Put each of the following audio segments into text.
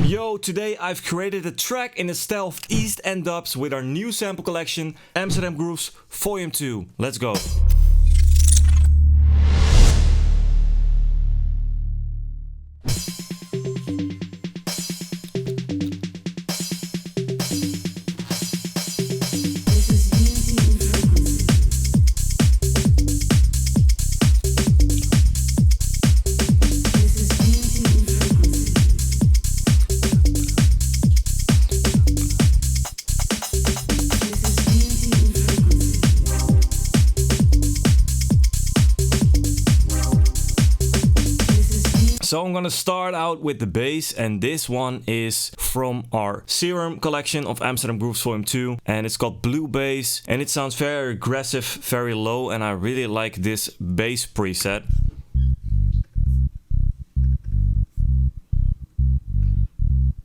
Yo, today I've created a track in the style of East End dubs with our new sample collection, Amsterdam Grooves Vol.2. Let's go. So I'm gonna start out with the bass, and this one is from our Serum collection of Amsterdam Grooves Vol.2, and it's called Blue Bass, and it sounds very aggressive, very low, and I really like this bass preset.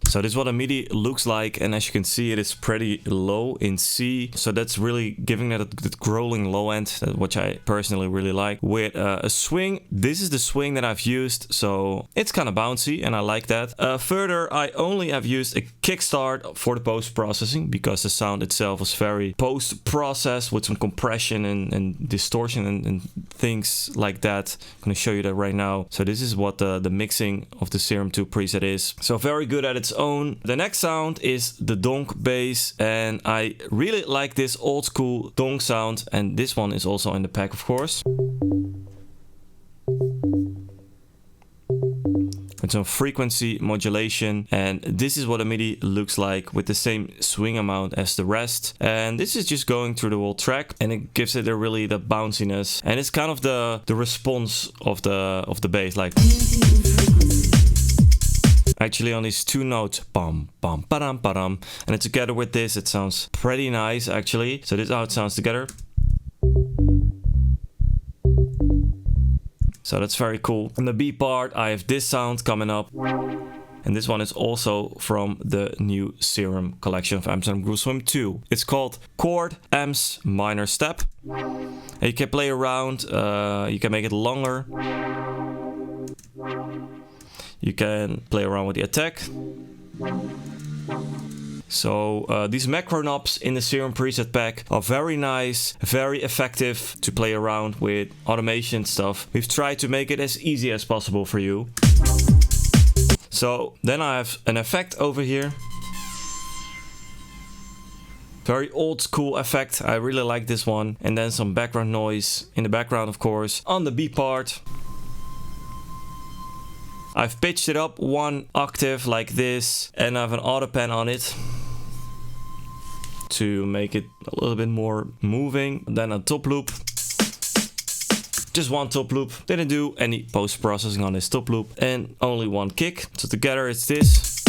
So this is what a MIDI looks like, and as you can see, it is pretty low in C. So that's really giving it a growling low end, which I personally really like. With a swing, this is the swing that I've used, so it's kind of bouncy, and I like that. Further, I only have used a kickstart for the post-processing, because the sound itself was very post-processed with some compression and distortion and things like that. I'm going to show you that right now. So this is what the mixing of the Serum 2 preset is. So very good at its own. The next sound is the donk bass, and I really like this old school donk sound, and this one is also in the pack, of course. With some frequency modulation, and this is what a MIDI looks like with the same swing amount as the rest. And this is just going through the whole track, and it gives it really the bounciness, and it's kind of the response of the bass, like. Actually on these two notes, bum bum padam padam, and then together with this it sounds pretty nice actually. So this is how it sounds together. So that's very cool. On the B part I have this sound coming up, and this one is also from the new Serum collection of Amsterdam Grooves Vol.2. It's called Chord Amps Minor Step. And you can play around, you can make it longer. You can play around with the attack. So these macro knobs in the Serum preset pack are very nice, very effective to play around with automation stuff. We've tried to make it as easy as possible for you. So then I have an effect over here. Very old school effect, I really like this one. And then some background noise in the background, of course. On the B part, I've pitched it up one octave like this, and I have an auto pen on it to make it a little bit more moving. Then a top loop, just one top loop. Didn't do any post-processing on this top loop, and only one kick. So together it's this.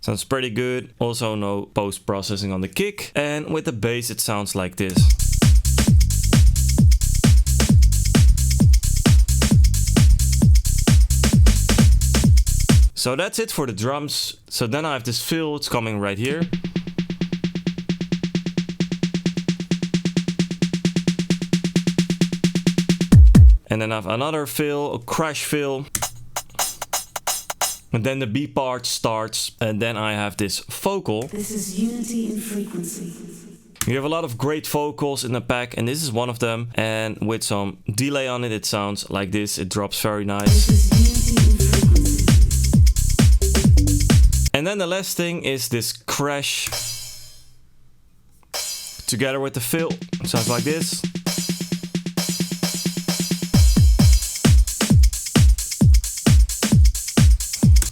Sounds pretty good. Also no post-processing on the kick, and with the bass it sounds like this. So that's it for the drums. So then I have this fill, it's coming right here. And then I have another fill, a crash fill. And then the B part starts, and then I have this vocal. This is unity in frequency. You have a lot of great vocals in the pack, and this is one of them. And with some delay on it, it sounds like this. It drops very nice. And then the last thing is this crash together with the fill. It sounds like this.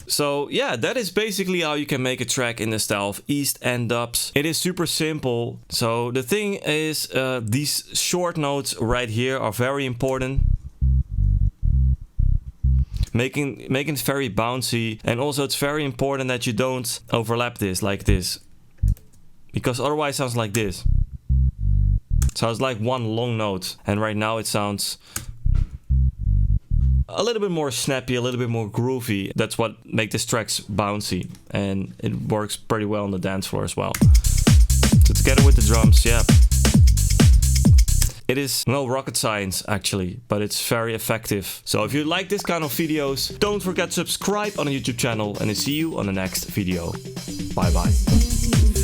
So yeah, that is basically how you can make a track in the style of East End dubs. It is super simple. So the thing is, these short notes right here are very important. Making it very bouncy, and also it's very important that you don't overlap this like this, because otherwise it sounds like this. So it's like one long note, and right now it sounds a little bit more snappy, a little bit more groovy. That's what makes this tracks bouncy, and it works pretty well on the dance floor as well. So together with the drums, yeah. It is no rocket science actually, but it's very effective. So if you like this kind of videos, don't forget to subscribe on the YouTube channel, and I see you on the next video. Bye bye.